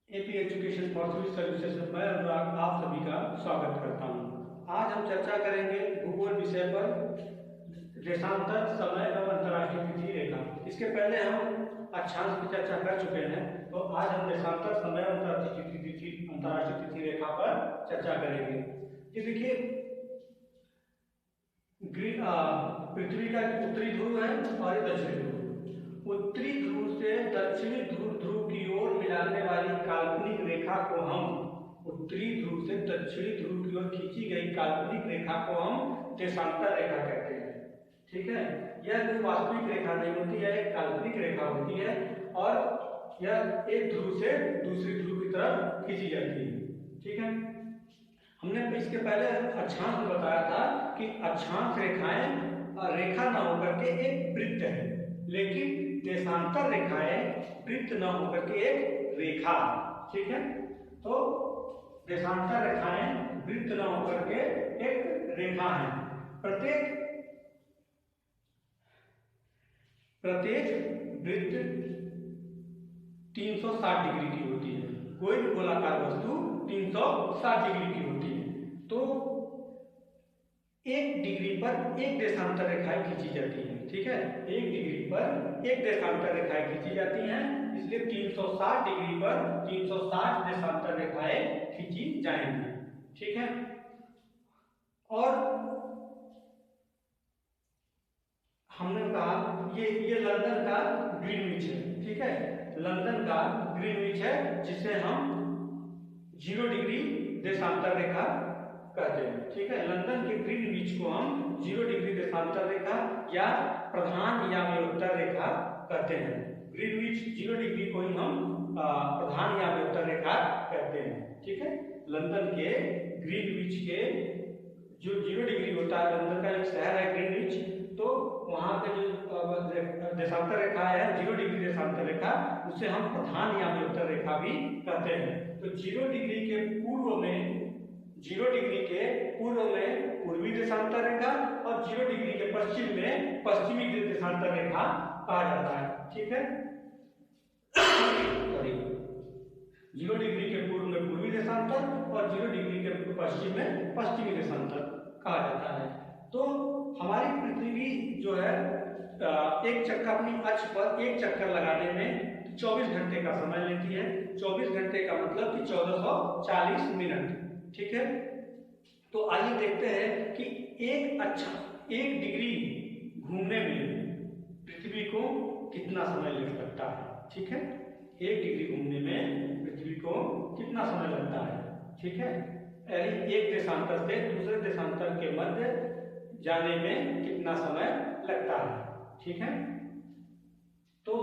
AP education for civil services में मैं अनुराग आप सभी का स्वागत करता हूँ। आज हम चर्चा करेंगे भूगोल विषय पर देशांतर, समय एवं अंतर्राष्ट्रीय तिथि रेखा। इसके पहले हम अक्षांश की चर्चा कर चुके हैं, तो आज हम देशांतर, समय एवं अंतर्राष्ट्रीय तिथि रेखा पर चर्चा करेंगे। ये देखिए, पृथ्वी का उत्तरी ध्रुव है और ये दक्षिणी ध्रुव। उत्तरी ध्रुव से दक्षिणी ध्रुव की ओर मिलाने वाली काल्पनिक रेखा को हम उत्तरी ध्रुव से दक्षिणी ध्रुव की ओर खींची गई काल्पनिक रेखा को हम देशांतर रेखा कहते हैं। ठीक है, यह कोई वास्तविक रेखा नहीं होती है, एक काल्पनिक रेखा होती है और यह एक ध्रुव से दूसरी ध्रुव की तरफ खींची जाती है। ठीक है, हमने इसके पहले अक्षांश में बताया था कि अक्षांश रेखाएं रेखा न होकर के एक वृत्त है, लेकिन देशांतर रेखाएं वृत्त न होकर के एक रेखा। ठीक है, तो देशांतर रेखाएं वृत्त न होकर के एक रेखा है। प्रत्येक वृत्त 360 डिग्री की होती है। कोई भी गोलाकार वस्तु 360 डिग्री की होती है। तो 1 डिग्री पर एक देशांतर रेखाएं खींची जाती हैं। ठीक है, 1 डिग्री पर एक देशांतर रेखाएं खींची जाती हैं, इसलिए 360 डिग्री पर 360 देशांतर रेखाएं खींची जाएंगी। ठीक है, और हमने कहा ये लंदन का ग्रीनविच है। ठीक है, लंदन का ग्रीनविच है, जिसे हम 0 डिग्री देशांतर रेखा कहते हैं। ठीक है, लंदन के ग्रीनविच को हम 0 डिग्री देशांतर रेखा या प्रधान या व्युत्तर रेखा कहते हैं। ग्रीनविच 0 डिग्री को ही हम प्रधान या व्युत्तर रेखा कहते हैं। ठीक है, लंदन के ग्रीनविच के जो 0 डिग्री होता है, लंदन का एक शहर है ग्रीनविच, तो वहां के जो देशांतर रेखा है 0 डिग्री देशांतर रेखा, उसे हम प्रधान या व्युत्तर रेखा भी कहते हैं। तो 0 डिग्री के पूर्व में पूर्वी देशांतर रेखा और 0 डिग्री के पश्चिम में पश्चिमी देशांतर रेखा कहा जाता है। ठीक है, सॉरी, 0 डिग्री के पूर्व में पूर्वी देशांतर और 0 डिग्री के पश्चिम में पश्चिमी देशांतर कहा जाता है। तो हमारी पृथ्वी जो है एक चक्कर अपनी अक्ष पर एक चक्कर लगाने में 24 घंटे का समय लेती है। 24 घंटे का मतलब कि 1440 मिनट। ठीक है, तो आइए देखते हैं कि एक डिग्री घूमने में पृथ्वी को कितना समय लग सकता है। ठीक है, 1 डिग्री घूमने में पृथ्वी को कितना समय लगता है। ठीक है, यानी एक देशांतर से दूसरे देशांतर के मध्य जाने में कितना समय लगता है। ठीक है, तो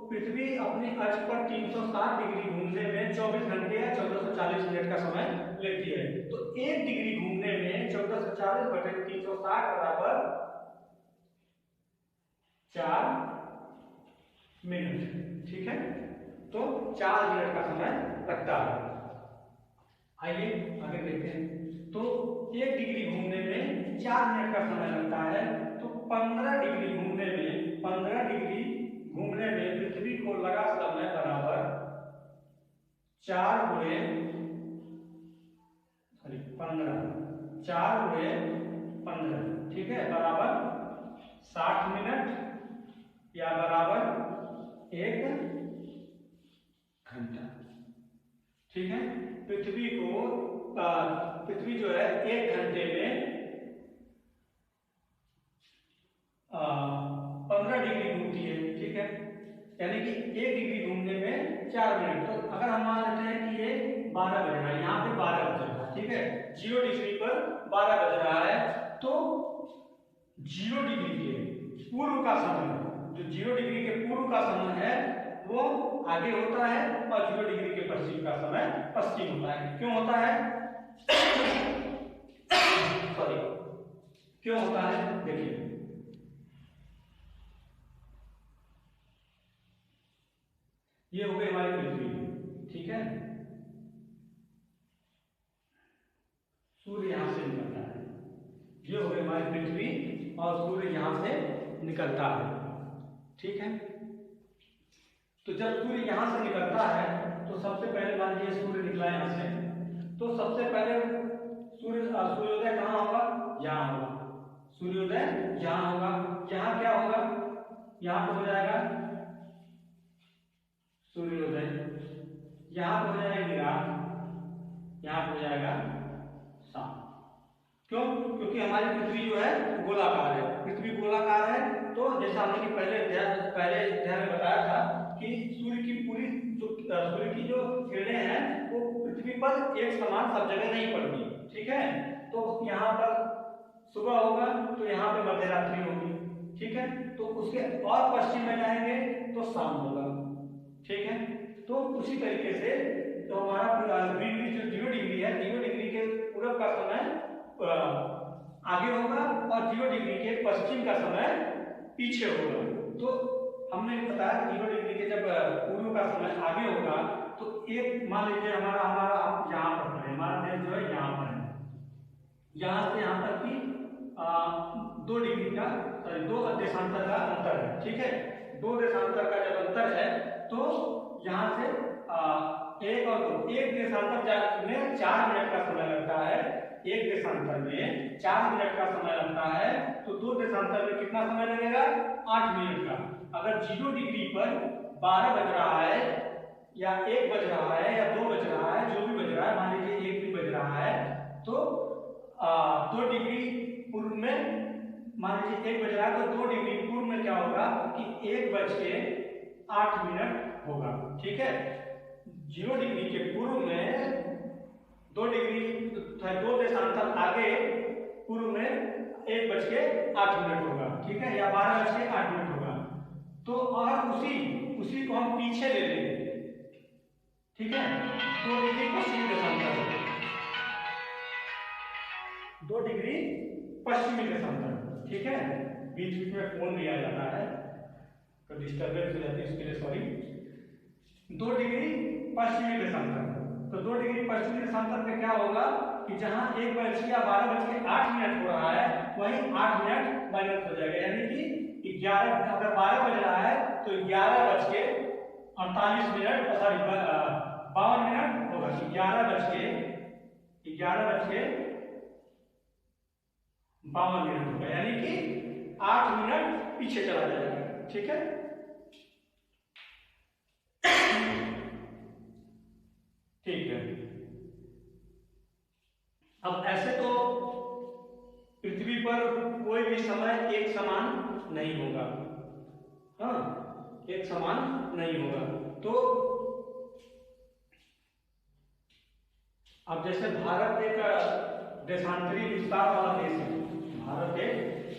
पृथ्वी अपनी अक्ष पर 360 डिग्री घूमने में 24 घंटे या 1440 मिनट का समय लेती है। तो 1 डिग्री घूमने में 1440 बटे 360 बराबर 4 मिनट। ठीक है, तो 4 मिनट का समय लगता है। आइए आगे देखते हैं। तो 1 डिग्री घूमने में 4 मिनट का समय लगता है, तो 15 डिग्री घूमने में पृथ्वी को लगा समय बराबर 4 गुणे 15। ठीक है, बराबर 60 मिनट या बराबर 1 घंटा। ठीक है, पृथ्वी जो है 1 घंटे में 15 डिग्री घूमती है। ठीक है, यानी कि 1 डिग्री घूमने में 4 मिनट। तो अगर हम मान लेते हैं कि ये 12 बज रहा है, यहाँ पे 12 बज रहा है। ठीक है, 0 डिग्री पर 12 बज रहा है, तो 0 डिग्री के पूर्व का समय, जो 0 डिग्री के पूर्व का समय है वो आगे होता है और 0 डिग्री के पश्चिम का समय पश्चिम होता है। क्यों होता है? सॉरी, क्यों होता है? देखिए, ये हो गई हमारी पृथ्वी। ठीक है, सूर्य यहां से निकलता है। ये हो गई हमारी पृथ्वी और सूर्य यहां से निकलता है। ठीक है, तो जब सूर्य यहां से निकलता है तो तो सबसे पहले मान लीजिए सूर्य निकला यहाँ से, तो सबसे पहले सूर्योदय कहाँ होगा, यहाँ होगा, सूर्योदय यहाँ होगा। यहाँ क्या होगा, यहाँ पर हो जाएगा सूर्योदय, यहाँ पर हो जाएगी रात, यहाँ पर हो जाएगा शाम। क्यों? क्योंकि हमारी पृथ्वी जो है गोलाकार है, पृथ्वी गोलाकार है। तो जैसा हमने कि पहले अध्याय में बताया था कि सूर्य की जो किरणें हैं वो पृथ्वी पर एक समान सब जगह नहीं पड़ती, ठीक है। तो यहाँ पर सुबह होगा तो यहाँ पे मध्य रात्रि होगी, ठीक है। तो उसके और पश्चिम में जाएंगे तो शाम होगा, ठीक है। तो उसी तरीके से तो हमारा डिग्री जो 0 डिग्री है, 0 डिग्री के पूरब का समय आगे होगा और 0 डिग्री के पश्चिम का समय पीछे होगा। तो हमने बताया 0 डिग्री के जब पूर्व का समय आगे होगा तो एक मान लीजिए हमारा यहाँ पर है, हमारा देश जो है यहाँ पर है, यहाँ से यहाँ तक की 2 डिग्री का 2 देशांतर का अंतर है, ठीक है। 2 देशांतर का जब अंतर है तो यहाँ से एक और 2, एक देशांतर में 4 मिनट का समय लगता है, एक देशांतर में 4 मिनट का समय लगता है। तो 2 देशांतर में कितना समय लगेगा, 8 मिनट का। अगर 0 डिग्री पर 12 बज रहा है या 1 बज रहा है या 2 बज रहा है, जो भी बज रहा है, मान लीजिए 1 भी बज रहा है, तो 2 डिग्री पूर्व में मान लीजिए 1 बज रहा है तो 2 डिग्री पूर्व में क्या होगा कि 1:08 होगा, ठीक है। 0 डिग्री के पूर्व में 2 डिग्री 2 देशांतर आगे पूर्व में 1:08 होगा, ठीक है, या 12:08 होगा। तो और उसी को हम पीछे ले लेंगे, ठीक है। 2 डिग्री पश्चिमी देशांतर, 2 डिग्री पश्चिमी देशांतर, ठीक है। बीच बीच में फोन भी आ जाता है तो डिस्टर्बेंस हो जाती है, इसके लिए सॉरी। 2 डिग्री पश्चिमी देशांतर, तो 2 डिग्री पश्चिमी देशांतर में क्या होगा कि जहां 1:12:08 हो रहा है वहीं 8 मिनट माइनस हो जाएगा, यानी कि 11, अगर 12 बज रहा है तो 11:48 मिनट, सॉरी 52 मिनट होगा, 11:52 मिनट होगा, यानी कि 8 मिनट पीछे चला जाएगा, ठीक है। ठीक है। अब ऐसे तो पृथ्वी पर कोई भी समय एक समान नहीं होगा, हाँ, एक समान नहीं होगा। तो अब जैसे भारत एक देशांतरी विस्तार वाला देश है, भारत एक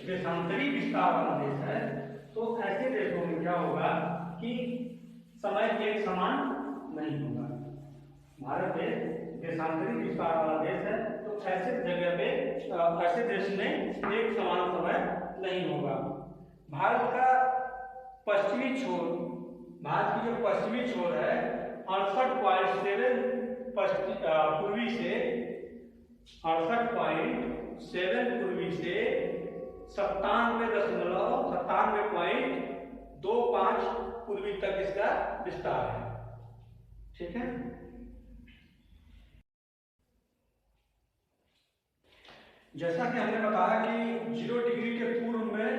देशांतरी विस्तार वाला देश है, तो ऐसे देशों में क्या होगा कि समय एक समान नहीं होगा। भारत एक देशांतरी विस्तार वाला देश है, तो ऐसे जगह पे ऐसे देश में एक समान समय नहीं होगा। भारत का पश्चिमी छोर, भारत की जो पश्चिमी छोर है 68.7 पूर्वी से 68.7 पूर्वी से 97.25 पूर्वी तक इसका विस्तार है, ठीक है। जैसा कि हमने बताया कि 0 डिग्री के पूर्व में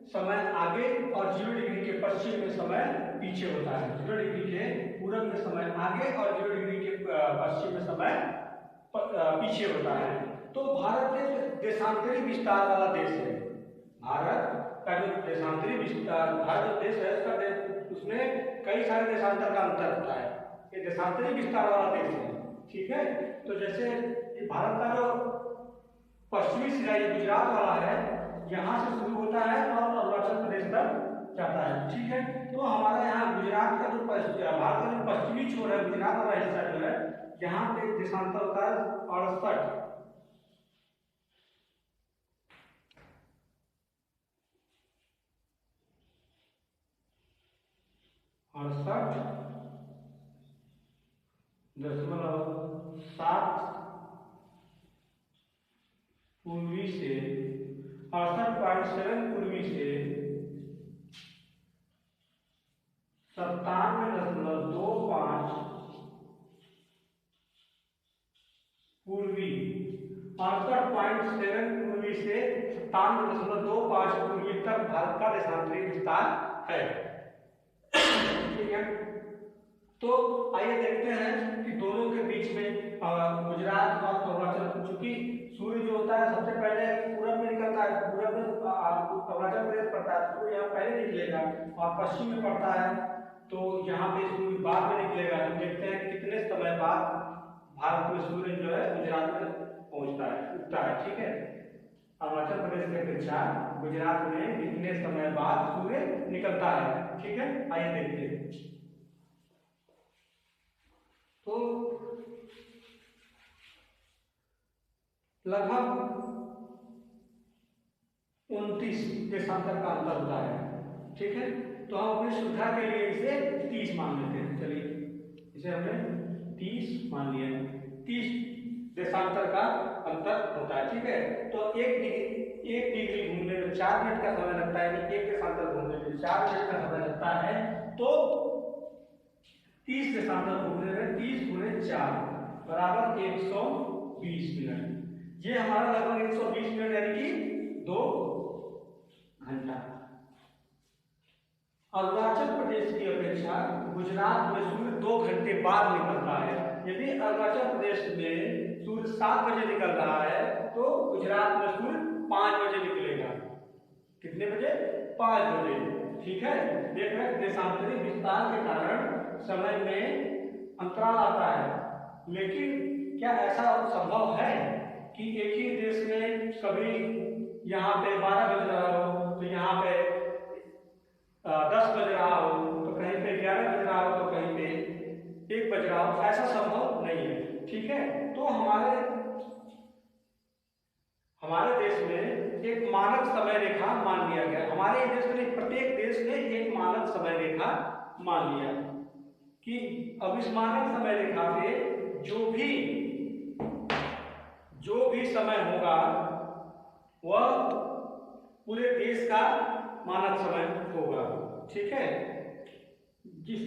समय आगे और 0 डिग्री के पश्चिम में समय पीछे होता है। 0 डिग्री के पूर्व में समय आगे और 0 डिग्री के पश्चिम में समय पीछे होता है। तो भारत एक देशांतरी विस्तार वाला देश है। भारत का जो देशांतरी विस्तार, भारत जो देश है उसमें कई सारे देशांतर का अंतर होता है, ये देशांतरी विस्तार वाला देश है, ठीक है। तो जैसे भारत का जो पश्चिमी सिरा ये गुजरात वाला है, यहाँ से शुरू होता है और अरुणाचल प्रदेश तक जाता है, ठीक है। तो हमारा यहाँ गुजरात का जो भारत का जो पश्चिमी छोर है, गुजरात वाला हिस्सा जो है, यहाँ पे देशांतर होता है 68.7 पूर्वी से 68.7 पूर्वी से 97.25 68.7 पूर्वी से 97.25 पूर्वी तक भारत का देशांतरी विस्तार है। ठीक है, तो आइए देखते हैं कि दोनों के बीच में गुजरात और अरुणाचल, चूंकि सूर्य जो होता है सबसे पहले पूरब में निकलता है, पूरब में अरुणाचल प्रदेश पड़ता है, सूर्य यहाँ पहले निकलेगा और पश्चिम में पड़ता है, तो यहाँ पे सूर्य बाद में निकलेगा। तो देखते हैं कितने समय बाद भारत में सूर्य जो है गुजरात में पहुंचता है, उगता है। ठीक है, अरुणाचल प्रदेश के अपेक्षा गुजरात में कितने समय बाद सूर्य निकलता है। ठीक है, आइए देखते हैं। तो लगभग 29 देशांतर का अंतर होता है। ठीक है, तो हम अपनी सुविधा के लिए इसे 30 मान लेते हैं। चलिए इसे हमने 30 मान लिया। 30 देशांतर का अंतर होता है। ठीक है, तो एक डिग्री घूमने में 4 मिनट का समय लगता है, यानी एक देशांतर घूमने में 4 मिनट का समय लगता है। तो 30 देशांतर घूमने में 30 गुणे 4 बराबर 120 मिनट। ये हमारा लगभग 120 मिनट यानी कि 2 घंटा। अरुणाचल प्रदेश की अपेक्षा गुजरात में सूर्य 2 घंटे बाद निकलता है। यदि अरुणाचल प्रदेश में सूर्य 7 बजे निकल रहा है तो गुजरात में सूर्य 5 बजे निकलेगा। कितने बजे? 5 बजे। ठीक है, देख रहे हैं देशांतरी विस्तार के कारण समय में अंतराल आता है। लेकिन क्या ऐसा संभव है कि एक ही देश में कभी यहाँ पे 12 बज रहा हो तो यहाँ पे 10 बज रहा हो, तो कहीं पे 11 बज रहा हो, तो कहीं पे 1 बज रहा हो? ऐसा संभव नहीं है। ठीक है, तो हमारे देश में एक मानक समय रेखा मान लिया गया। हमारे देश में प्रत्येक देश ने एक मानक समय रेखा मान लिया कि अब इस मानक समय रेखा पे जो भी समय होगा वह पूरे देश का मानक समय होगा। ठीक है,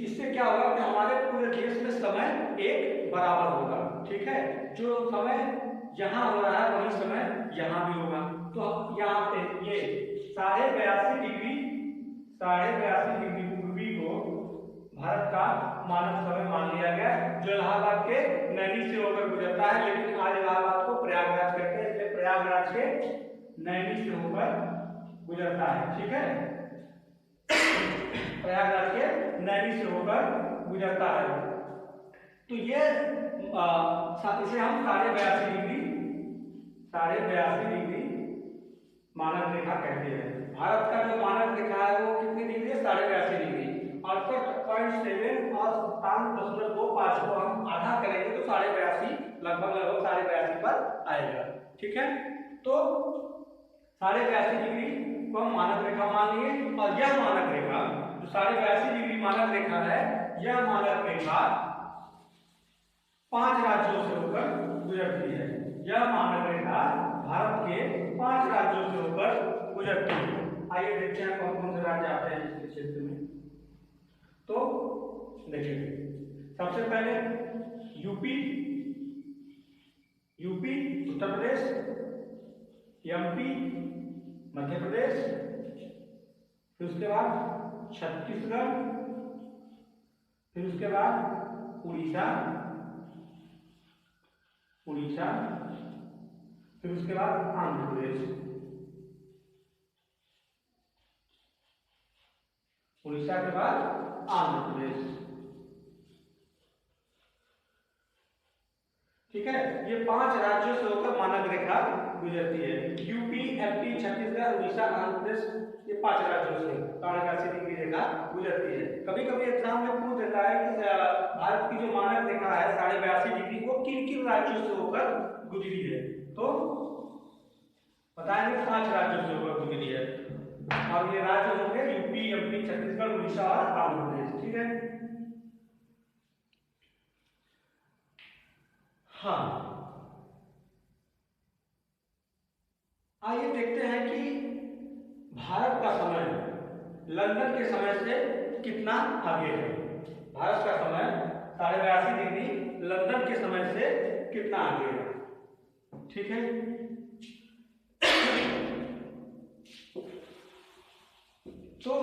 इससे क्या होगा कि हमारे पूरे देश में समय एक बराबर होगा। ठीक है, जो समय यहाँ हो रहा है वही समय यहाँ भी होगा। तो यहाँ पे ये 82.5 डिग्री पूर्वी को भारत का मानक समय मान लिया गया, जो इलाहाबाद के नैनी से होकर गुजरता है। लेकिन आज इलाहाबाद को प्रयागराज कहते हैं, इसलिए प्रयागराज के नैनी से होकर गुजरता है। ठीक है, प्रयागराज के नैनी से होकर गुजरता है। तो ये इसे हम 82.5 डिग्री मानक रेखा कहते हैं। भारत का जो मानक रेखा है वो कितनी डिग्री है? 82.5 डिग्री। 68.7 और 57.25 को हम आधा करेंगे तो 82.5 लगभग 82.5 पर आएगा। ठीक है, तो 82.5 डिग्री को हम मानक रेखा मान लिए। और यह मानक रेखा जो 82.5 डिग्री मानक रेखा है, यह मानक रेखा 5 राज्यों से होकर गुजरती है। यह मानक रेखा भारत के 5 राज्यों से होकर गुजरती है। आइए देखते हैं कौन कौन से राज्य आते हैं इस क्षेत्र में। तो देखिए, सबसे पहले यूपी, उत्तर प्रदेश, एमपी, मध्य प्रदेश, फिर उसके बाद छत्तीसगढ़, फिर उसके बाद उड़ीसा, फिर उसके बाद आंध्र प्रदेश। उड़ीसा के बाद आंध्र प्रदेश। ठीक है, ये 5 राज्यों से होकर मानक रेखा गुजरती है। यूपी, एमपी, छत्तीसगढ़, उड़ीसा, आंध्र प्रदेश, ये 5 राज्यों से 82 डिग्री रेखा गुजरती है। कभी कभी एग्जाम में पूछ देता है कि भारत की जो मानक रेखा है 82.5 डिग्री, वो किन किन राज्यों से होकर गुजरी है? तो बताएंगे 5 राज्यों से होकर गुजरी है। और ये राज्य होंगे यूपी, एमपी, छत्तीसगढ़, उड़ीसा और आंध्र प्रदेश। ठीक है, हाँ, आइए देखते हैं कि भारत का समय लंदन के समय से कितना आगे है। भारत का समय 82.5 डिग्री लंदन के समय से कितना आगे है? ठीक है। तो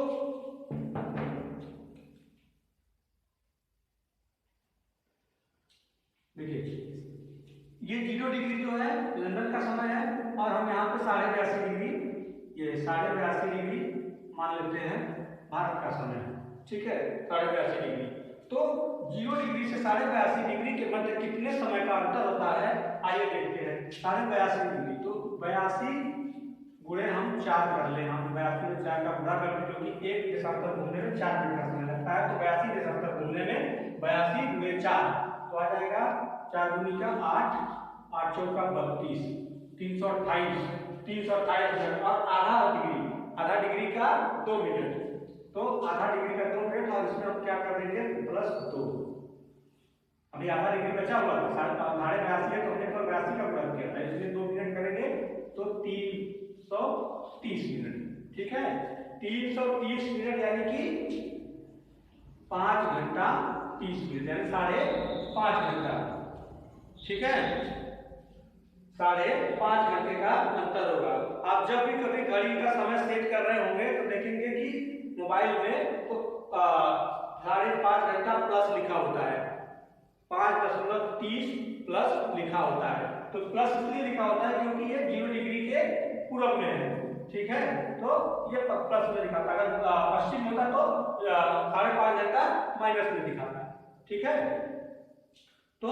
देखिए ये 0 डिग्री जो है लंदन का समय है, और हम यहाँ पे 82.5 डिग्री, ये 82.5 डिग्री मान लेते हैं भारत का समय है, ठीक है, 82.5 डिग्री। तो 0 डिग्री से 82.5 डिग्री के मध्य कितने समय का अंतर होता है, आइए देखते हैं। 82.5 डिग्री, तो 82 गुणे हम 4 कर ले, हम 82 में 4 का गुणा कर ले, क्योंकि एक देशांतर घूमने में 4 मिनट का समय लगता है। तो 82 देशांतर घूमने में 82 गुणे 4 तो आ जाएगा 4 दूनी का 8, 8 चौका 32, 328, 328 मिनट, और आधा डिग्री का 2 मिनट, तो आधा डिग्री का 2 मिनट, और इसमें हम क्या कर देंगे +2। अभी आधा डिग्री बचा हुआ है, 82.5 है तो हमने 82 का गुणा किया था, इसलिए 2 मिनट करेंगे तो 330 मिनट, ठीक है। 330 मिनट यानी कि 5 घंटा 30 मिनट, यानी 5.5 घंटा, ठीक है, 5.5 घंटे का अंतर होगा। आप जब भी कभी घड़ी का समय सेट कर रहे होंगे तो देखेंगे कि मोबाइल में तो 5.5 घंटा प्लस लिखा होता है, 5.30 प्लस लिखा होता है। तो प्लस इसलिए लिखा होता है क्योंकि ये 0 डिग्री के पूरब में है, ठीक है, तो ये प्लस में लिखा था। अगर पश्चिम होता तो 5.5 घंटा माइनस में दिखाता है, ठीक है। तो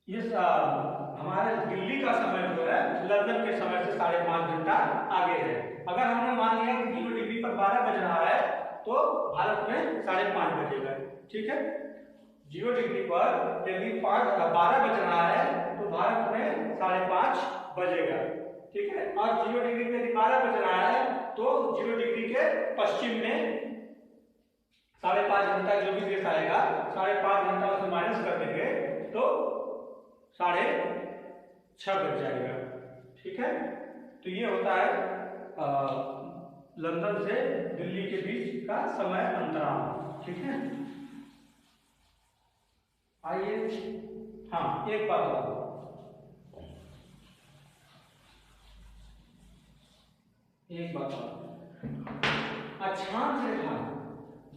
ये हमारे दिल्ली का समय जो है लंदन के समय से 5.5 घंटा आगे है। अगर हमने मान लिया कि 0 डिग्री पर 12 बज रहा है तो भारत में 5.5 बजेगा, ठीक है। 0 डिग्री पर यदि 12 बज रहा है तो भारत में 5.5 बजेगा, ठीक है। और 0 डिग्री पे यदि 12 बज रहा है तो 0 डिग्री के पश्चिम में 5.5 घंटा जो भी देश आएगा 5.5 घंटा उसमें माइनस कर देंगे तो 6:30 बज जाएगा, ठीक है। तो ये होता है लंदन से दिल्ली के बीच का समय अंतराल, ठीक है। आइए, हाँ एक बात और, अक्षांश रेखा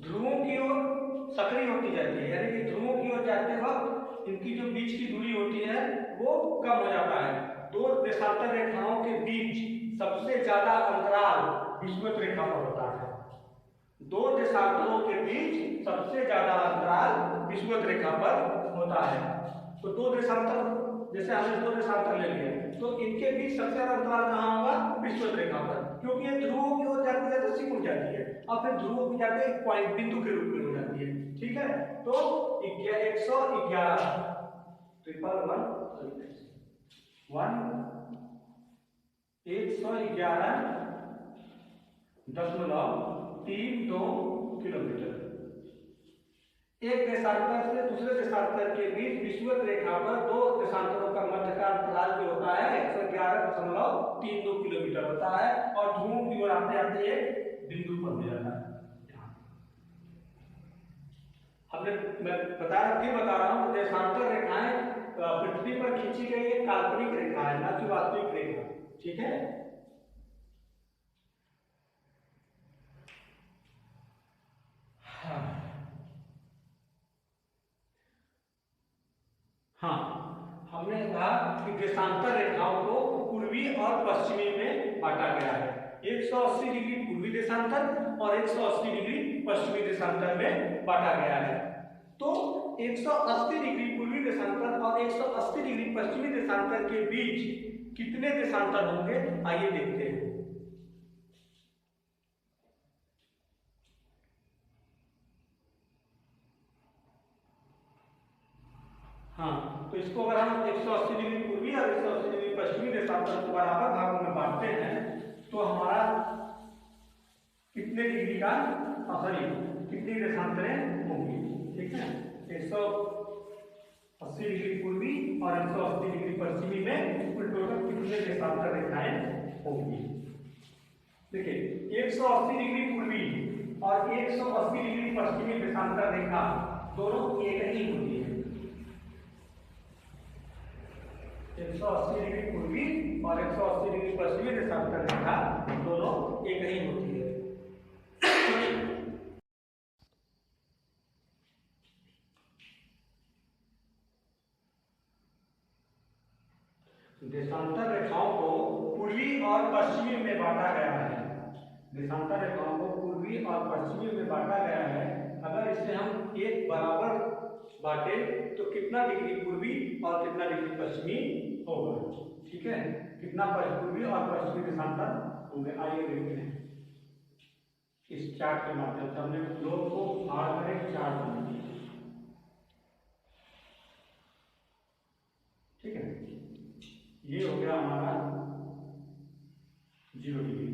ध्रुवों की ओर सक्रिय होती जाती है, यानी कि ध्रुवों की ओर जाते वक्त इनकी जो बीच की दूरी होती है वो कम हो जाता है। 2 देशांतर रेखाओं के बीच सबसे ज्यादा अंतराल विषुवत रेखा पर होता है। 2 देशांतरों के बीच सबसे ज्यादा अंतराल विषुवत रेखा पर होता है। तो 2 देशांतर, जैसे हमने 2 देशांतर ले लिए तो इनके बीच सबसे ज्यादा अंतराल कहाँ होगा, विषुवत रेखा पर, क्योंकि ये ध्रुवों की ओर जाती है तो सिकुड़ जाती है और फिर ध्रुवों की जाके एक पॉइंट बिंदु के रूप में हो जाती है, ठीक है। तो 111 111.32 किलोमीटर। एक देशांतर से दूसरे देशांतर के बीच विषुवत रेखा पर 2 देशांतरों का मध्य का अंतराल जो होता है 111.32 किलोमीटर होता है, और ध्रुवों की ओर आते आते एक बिंदु पर हो जाता है। हमने मैं बता रहा हूँ देशांतर रेखाएं पृथ्वी पर खींची गई एक काल्पनिक रेखा है, ना कि वास्तविक रेखा, ठीक है। हाँ, हमने कहा कि देशांतर रेखाओं को पूर्वी और पश्चिमी में बांटा गया है। 180 डिग्री पूर्वी देशांतर और 180 डिग्री पश्चिमी देशांतर में बांटा गया है। तो 180 डिग्री पूर्वी देशांतर और 180 डिग्री पश्चिमी देशांतर के बीच कितने देशांतर होंगे, आइए देखते हैं। हाँ, तो इसको अगर हम 180 डिग्री पूर्वी और 180 डिग्री पश्चिमी देशांतर को बराबर भागों में बांटते हैं तो हमारा कितने डिग्री का कितनी देशांतरें होंगी, ठीक है। 180 डिग्री पूर्वी और 180 डिग्री पश्चिमी में कुल टोटल कितने देशांतर रेखाएं होंगी। देखिए 180 डिग्री पूर्वी और 180 डिग्री पश्चिमी देशांतर रेखा दोनों एक ही होती है, 180 डिग्री पूर्वी और 180 डिग्री पश्चिमी देशांतर रेखा दोनों एक ही होती है। देशांतर रेखाओं को पूर्वी और पश्चिमी में बांटा गया है। देशांतर रेखाओं को पूर्वी और पश्चिमी में बांटा गया है। अगर इसे हम एक बराबर बांटे तो कितना डिग्री पूर्वी और कितना डिग्री पश्चिमी होगा, ठीक है, कितना पूर्वी और पश्चिमी देशांतर होंगे। आइए देखते हैं इस चार्ट के माध्यम से। हमने ग्लोब को फाड़ कर एक चार्ट बना दिया, ठीक है। ये हो गया हमारा 0 डिग्री।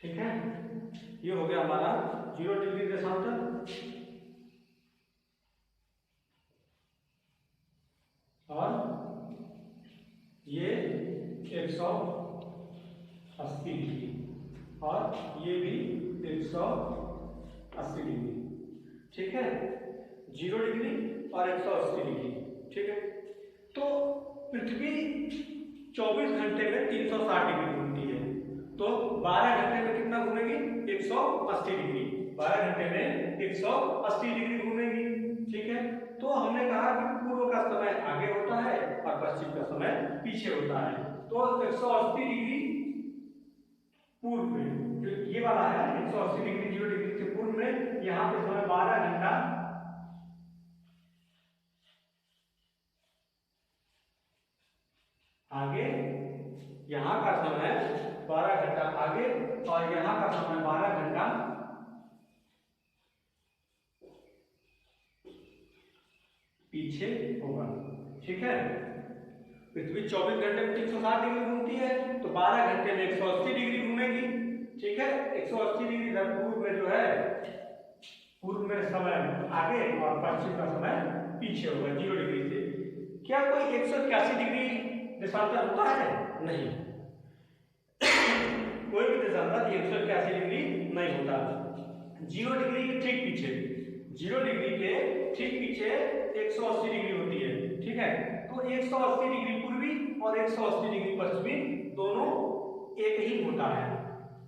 ठीक है, ये हो गया हमारा 0 डिग्री देशांतर और ये 180 डिग्री और ये भी 180 डिग्री, ठीक है, 0 डिग्री और 180 डिग्री, ठीक है। तो पृथ्वी 24 घंटे में 360 डिग्री घूमती है, तो 12 घंटे में कितना घूमेगी? 180 डिग्री। 12 घंटे में 180 डिग्री घूमेगी, ठीक है। तो हमने कहा कि पूर्व का समय आगे होता है और पश्चिम का समय पीछे होता है। तो 180 डिग्री पूर्व में, जो ये वाला है 180 डिग्री 0 डिग्री से पूर्व में, यहाँ पे समय 12 घंटा आगे, यहाँ का समय 12 घंटा आगे और यहाँ का समय 12 घंटा पीछे होगा, ठीक है। पृथ्वी 24 घंटे में 360 डिग्री घूमती है, तो 12 घंटे में 180 डिग्री घूमेगी, ठीक है। 180 डिग्री पूर्व में जो है, पूर्व में समय आगे और पश्चिम का समय पीछे होगा 0 डिग्री से। क्या कोई 181 डिग्री देशांतर होता है? नहीं, कोई भी देशांतर 181 डिग्री नहीं होता। 0 डिग्री के ठीक पीछे, 0 डिग्री के ठीक पीछे 180 डिग्री होती है, ठीक है। तो 180 डिग्री पूर्वी और 180 डिग्री पश्चिमी दोनों एक ही होता है,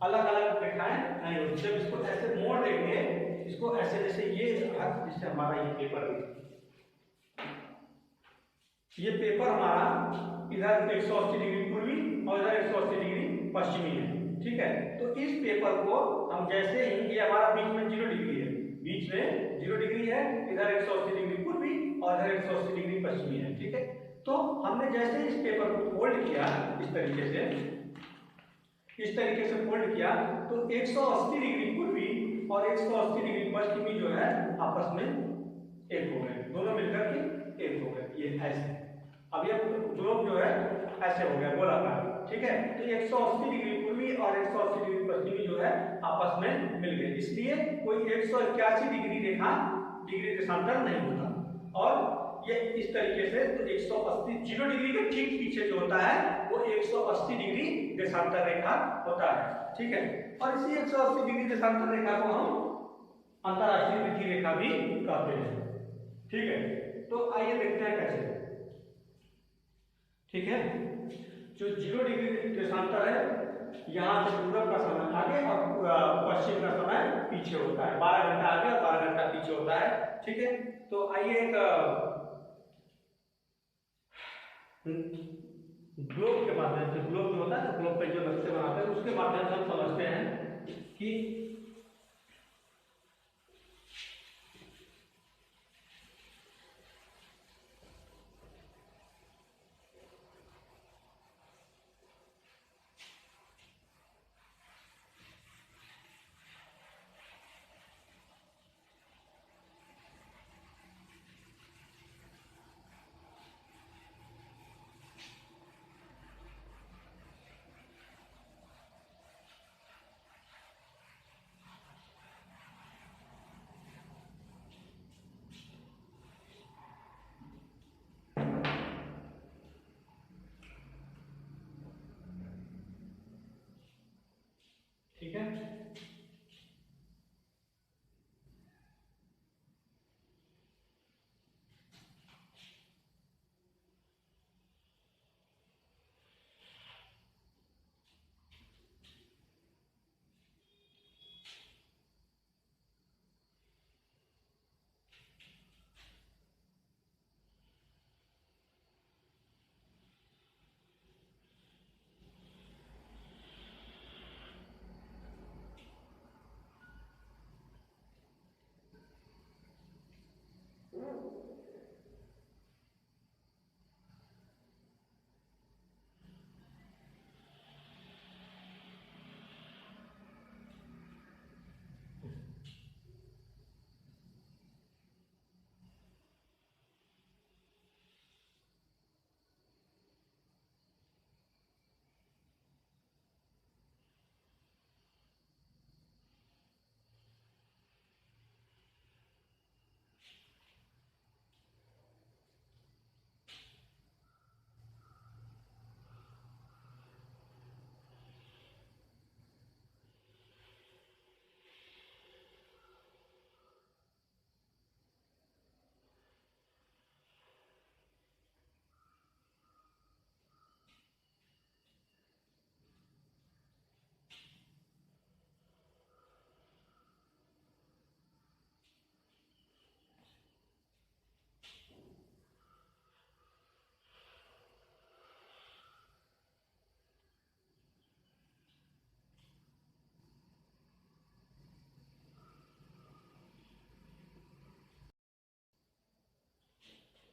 अलग अलग रेखाएं नहीं होती। जब इसको ऐसे मोड़ देंगे, इसको ऐसे, जैसे ये जिससे हमारा ये पेपर है, ये पेपर हमारा इधर 180 डिग्री पूर्वी और इधर 180 डिग्री पश्चिमी है, ठीक है। तो इस पेपर को हम जैसे ही, ये हमारा बीच में 0 डिग्री है, बीच में 0 डिग्री है, इधर 180 डिग्री पूर्वी और इधर 180 डिग्री पश्चिमी है, ठीक है। तो हमने जैसे इस पेपर को फोल्ड किया इस तरीके से फोल्ड किया, तो 180 डिग्री पूर्वी और 180 डिग्री पश्चिमी जो है आपस में एक हो गए, दोनों मिलकर के एक हो गए, ये ऐसे। अब ये ग्लोब जो है ऐसे हो गया गोलाकार, ठीक है। तो 180 डिग्री पूर्वी और 180 डिग्री पश्चिमी जो है आपस में मिल गए, इसलिए कोई 181 डिग्री रेखा डिग्री देशांतर नहीं होता। और ये इस तरीके से, तो 180 0 डिग्री के ठीक पीछे जो होता है वो 180 डिग्री देशांतर रेखा होता है, ठीक है। और इसी 180 डिग्री देशांतर रेखा को हम अंतरराष्ट्रीय विधि रेखा भी कहते हैं, ठीक है। तो आइए देखते हैं कैसे, ठीक है। जो 0 डिग्री देशांतर है, यहाँ से पूरब का समय आगे और पश्चिम का समय पीछे होता है, 12 घंटा आगे और 12 घंटा पीछे होता है, ठीक है। तो आइए एक ग्लोब के माध्यम से, ग्लोब जो होता है, ग्लोब पे जो नक्शे बनाते हैं उसके माध्यम से हम समझते हैं कि ठीक है।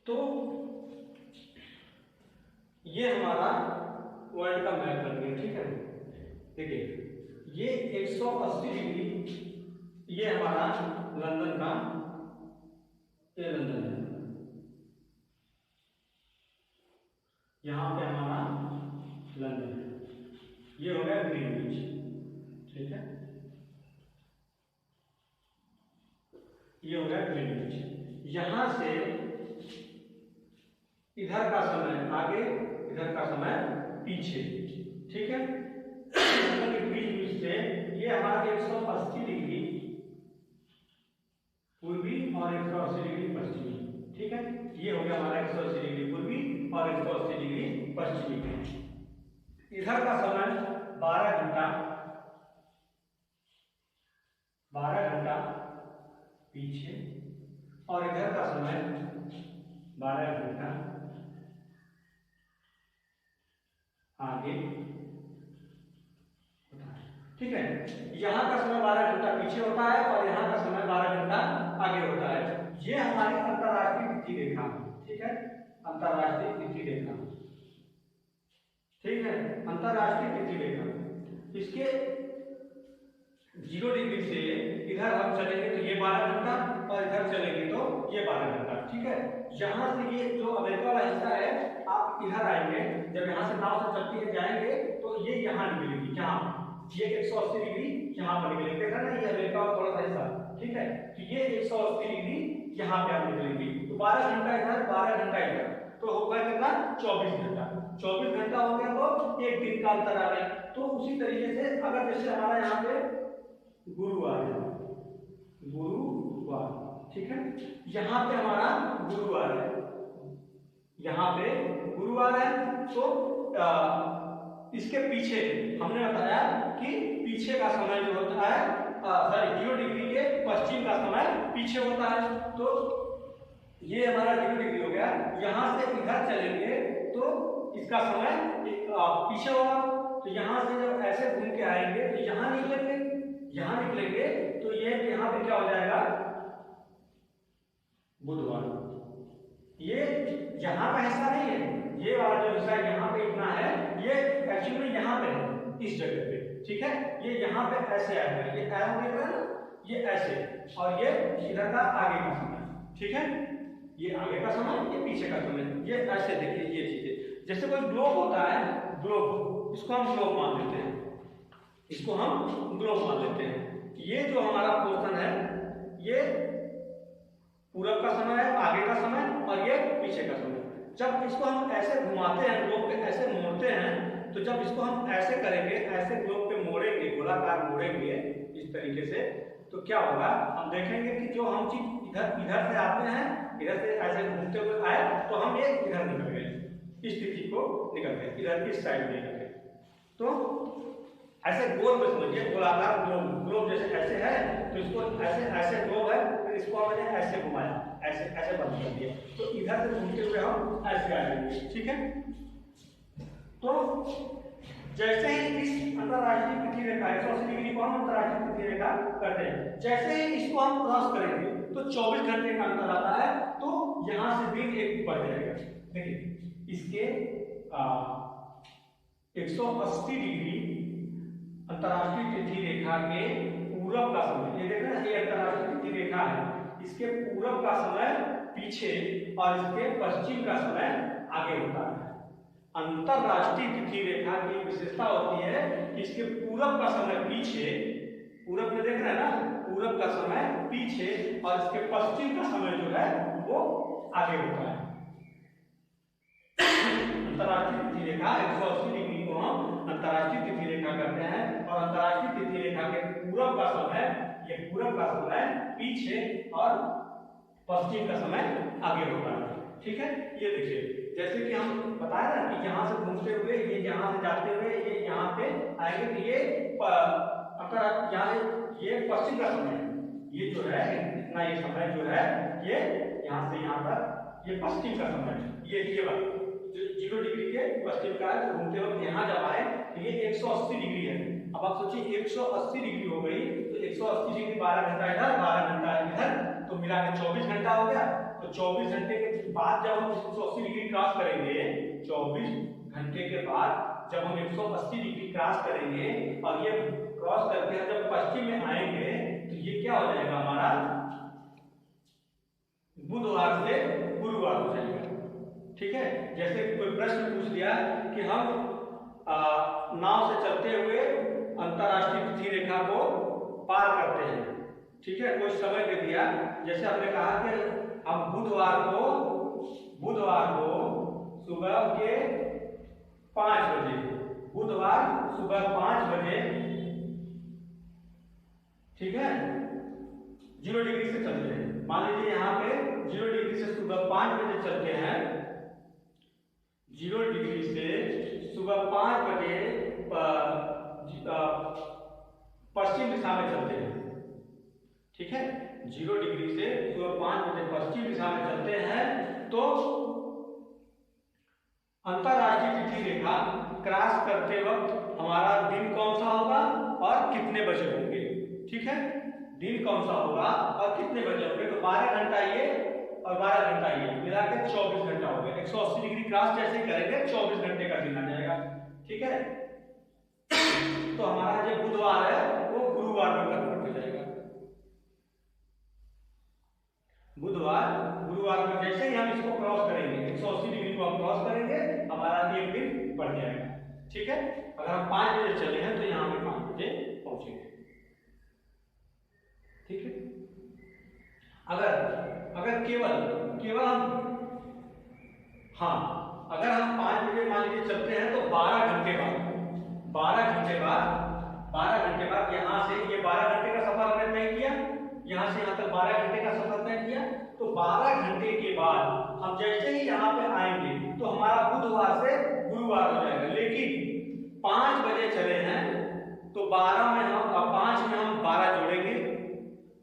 तो ये हमारा वर्ल्ड का मैप बन गया, ठीक है। देखिए ये 180 डिग्री ये हमारा लंदन का, ये लंदन है, यहाँ पे हमारा लंदन है, ये हो गया ग्रीनविच, ठीक है, ये हो गया ग्रीनविच। यहां से इधर का समय आगे, इधर का समय पीछे, ठीक है। ग्रीनविच से ये हमारा 180 डिग्री पूर्वी और 180 डिग्री पश्चिमी, ठीक है। ये हो गया हमारा 180 डिग्री पूर्वी और 180 डिग्री पश्चिमी। इधर का समय 12 घंटा, 12 घंटा पीछे, और इधर का समय 12 घंटा आगे, ठीक है। यहाँ का समय 12 घंटा पीछे होता है और यहाँ का समय 12 घंटा आगे होता है। ये हमारी अंतरराष्ट्रीय तिथि रेखा, ठीक है, अंतरराष्ट्रीय तिथि रेखा, ठीक है, अंतरराष्ट्रीय तिथि रेखा। इसके 0 डिग्री से इधर हम चलेंगे तो ये 12 घंटा, और इधर चलेंगे तो ये 12 घंटा, ठीक है। यहाँ से ये जो अमेरिका वाला हिस्सा है, आप इधर आएंगे, जब यहाँ से नाव से चलती है जाएंगे तो ये यहाँ निकलेगी, यहाँ ये 180 डिग्री यहाँ पर निकलेगी, देखा ना, ये अमेरिका का थोड़ा सा हिस्सा, ठीक है। तो ये 180 डिग्री यहाँ पे आप निकलेंगी, तो 12 घंटा इधर, 12 घंटा इधर, तो होगा कितना, 24 घंटा। 24 घंटा हो गया तो एक दिन का अंतर आ गया। तो उसी तरीके से अगर जैसे हमारा यहाँ पे गुरुवार है, गुरुवार, ठीक है, यहाँ पे हमारा गुरुवार है, यहाँ पे गुरुवार है, तो इसके पीछे हमने बताया कि पीछे का समय जो होता है, सॉरी 0 डिग्री के पश्चिम का समय पीछे होता है। तो ये हमारा 0 डिग्री हो गया। यहाँ से इधर चलेंगे तो इसका समय पीछे होगा। तो यहाँ से जब ऐसे घूम के आएंगे तो यहाँ निकलेंगे, यहाँ निकलेंगे तो ये यहाँ पे क्या हो जाएगा, बुधवार। ये यहाँ का हिस्सा नहीं है, ये वाला जो हिस्सा यहाँ पे इतना है, ये एक्चुअली यहाँ पे है, इस जगह पे, ठीक है। ये यहाँ पे ऐसे आएगा, ये एरो देख रहे हैं ना, ये ऐसे, और ये इधर का आगे का समय, ठीक है, ये आगे का समय, ये पीछे का समय, ये ऐसे देखिए, ये चीजें जैसे कोई ग्लोब होता है, ग्लोब, इसको हम ग्लोब मान लेते हैं, इसको हम ग्लोब मान लेते हैं। ये जो हमारा पोर्शन है, ये पूरब का समय है, आगे का समय, और ये पीछे का समय। जब इसको हम ऐसे घुमाते हैं, ग्लोब पे ऐसे मोड़ते हैं, तो जब इसको हम ऐसे करेंगे, ऐसे ग्लोब पे मोड़ेंगे, गोला गोलाकार मोड़ेंगे इस तरीके से तो क्या होगा, हम देखेंगे कि जो हम चीज इधर से आते हैं, इधर से ऐसे घूमते हुए आए तो हम ये इधर निकल गए, इस स्थिति को निकल गए, इधर की साइड निकल गए। तो ऐसे गोल में समझिए, गोलाकार ग्लोब जैसे ऐसे है तो इसको ऐसे ग्लोब है, फिर इसको मैंने ऐसे घुमाया, ऐसे बंद कर दिया, तो इधर से घूमते हुए हम ऐसे आ जाएंगे। ठीक है, तो जैसे ही इस अंतरराष्ट्रीय पृथ्वी रेखा 180 डिग्री को हम अंतरराष्ट्रीय पृथ्वी रेखा करते हैं, जैसे ही इसको हम क्रॉस करेंगे तो 24 घंटे का अंतर आता है, तो यहां से दिन एक बढ़ जाएगा। देखिए इसके 180 डिग्री अंतरराष्ट्रीय पृथ्वी रेखा के पूरब का समय, ये देखना ये अंतरराष्ट्रीय पृथ्वी रेखा है, इसके पूरब का समय पीछे और इसके पश्चिम का समय आगे होता है। अंतरराष्ट्रीय पृथ्वी रेखा की विशेषता होती है कि इसके पूरब का समय पीछे, पूरब में देख रहे हैं ना, पूरब का समय पीछे और इसके पश्चिम का समय जो है वो आगे होता है। अंतरराष्ट्रीय पृथ्वी रेखा 180 डिग्री को हम अंतरराष्ट्रीय पृथ्वी रेखा करते हैं और अंतरराष्ट्रीय पृथ्वी रेखा के पूरब का समय, ये पूरब का समय पीछे और पश्चिम का समय आगे होता है। ठीक है, ये देखिए जैसे कि हम बताया ना कि यहाँ से घूमते हुए ये यहाँ से जाते हुए ये यहाँ पे आएंगे, तो ये अगर यहाँ ये पश्चिम का समय है, ये जो है इतना ये समय जो है ये यहाँ से यहाँ तक ये पश्चिम का समय है, ये बात जो 0 डिग्री के पश्चिम का है, तो घूमते वक्त यहाँ जब आए तो ये 180 डिग्री है। अब आप सोचिए 180 डिग्री हो गई तो 180 डिग्री 12 घंटा इधर 12 घंटा इधर, तो मिला के 24 घंटा हो गया। तो 24 घंटे के बाद जब हम 180 डिग्री क्रॉस करेंगे, 24 घंटे के बाद जब हम 180 डिग्री क्रॉस करेंगे और ये क्रॉस करके जब पश्चिम में आएंगे तो ये क्या हो जाएगा, हमारा बुधवार से गुरुवार हो जाएगा। ठीक है, जैसे कोई प्रश्न पूछ लिया कि हम नाव से चलते हुए अंतरराष्ट्रीय पृथ्वी रेखा को पार करते हैं। ठीक है, कोई समय दे दिया, जैसे हमने कहा कि हम बुधवार को सुबह के 5 बजे, बुधवार सुबह 5 बजे, ठीक है, 0 डिग्री से चलते हैं। मान लीजिए यहाँ पे 0 डिग्री से सुबह 5 बजे चलते हैं, 0 डिग्री से सुबह 5 बजे पश्चिम दिशा में चलते हैं। ठीक है, 0 डिग्री से सुबह 5 बजे पश्चिम दिशा में चलते हैं, तो अंतरराष्ट्रीय पृथ्वी रेखा क्रॉस करते वक्त हमारा दिन कौन सा होगा और कितने बजे होंगे। ठीक है, दिन कौन सा होगा और कितने बजे होंगे, तो 12 घंटा ये और 12 घंटा ये मिला के 24 घंटा हो गया। 180 डिग्री क्रॉस जैसे करेंगे 24 घंटे का दिन आ जाएगा। ठीक है, तो हमारा जो बुधवार है वो गुरुवार में कन्वर्ट हो जाएगा। गुरुवार में जैसे ही हम इसको क्रॉस करेंगे, 180 डिग्री को हम क्रॉस करेंगे, हमारा एक दिन बढ़ जाएगा। ठीक है, अगर हम 5 बजे चले हैं तो यहाँ पे 5 बजे पहुंचेंगे। ठीक है, अगर केवल हम अगर हम 5 बजे मान लीजिए चलते हैं तो 12 घंटे बाद यहाँ से ये 12 घंटे का सफर हमने तय किया, यहाँ से यहाँ तक 12 घंटे का सफर तय किया, तो 12 घंटे के बाद हम जैसे ही यहाँ पे आएंगे तो हमारा बुधवार से गुरुवार हो जाएगा। लेकिन 5 बजे चले हैं तो 5 में हम 12 जोड़ेंगे।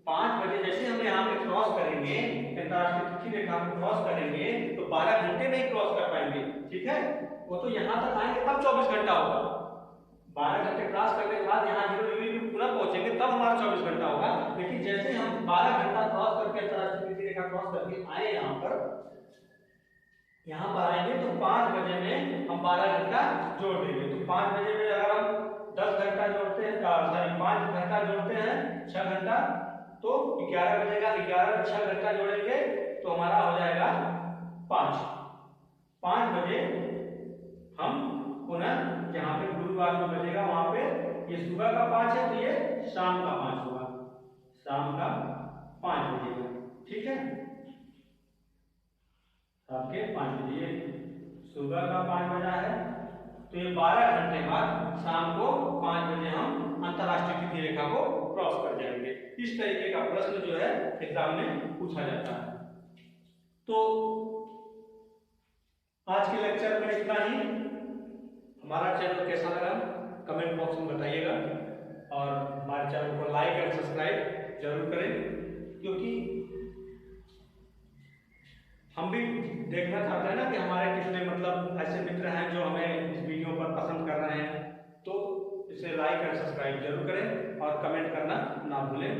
5 बजे जैसे हम यहाँ पे क्रॉस करेंगे, अंतरराष्ट्रीय पृथ्वी रेखा को क्रॉस करेंगे तो 12 घंटे में ही क्रॉस कर पाएंगे। ठीक है, वो तो यहाँ तक आएंगे तब 24 घंटा होगा। 12 घंटे क्रॉस करने के बाद यहाँ 0 डिग्री पे पुनः पहुंचेंगे तब हमारा 24 घंटा होगा। लेकिन जैसे हम 12 घंटा क्रॉस करके अंतरराष्ट्रीय पृथ्वी रेखा क्रॉस करके आए यहाँ पर आएंगे तो 5 बजे में हम 12 घंटा जोड़ देंगे। तो 5 बजे में अगर हम 10 घंटा जोड़ते हैं, 5 घंटा जोड़ते हैं 6 घंटा, तो 11 बजेगा, 11 में 6 घंटा जोड़ेंगे तो हमारा हो जाएगा 5 बजे हम पुनः जहाँ पे गुरुवार को बजेगा वहां पे ये सुबह का 5 है तो ये शाम का 5 होगा, शाम का 5 बजेगा। ठीक है, आपके 5 बजे सुबह का 5 बजा है तो ये 12 घंटे बाद शाम को 5 बजे हम अंतरराष्ट्रीय इस तरीके का प्रश्न जो है एग्जाम में पूछा जाता है। तो आज के लेक्चर में इतना ही। हमारा चैनल कैसा लगा कमेंट बॉक्स में बताइएगा और हमारे चैनल को लाइक एंड सब्सक्राइब जरूर करें, क्योंकि हम भी देखना चाहते हैं ना कि हमारे कितने मतलब ऐसे मित्र हैं जो हमें इस वीडियो पर पसंद कर रहे हैं। तो इसे लाइक एंड सब्सक्राइब जरूर करें और कमेंट करना ना भूलें।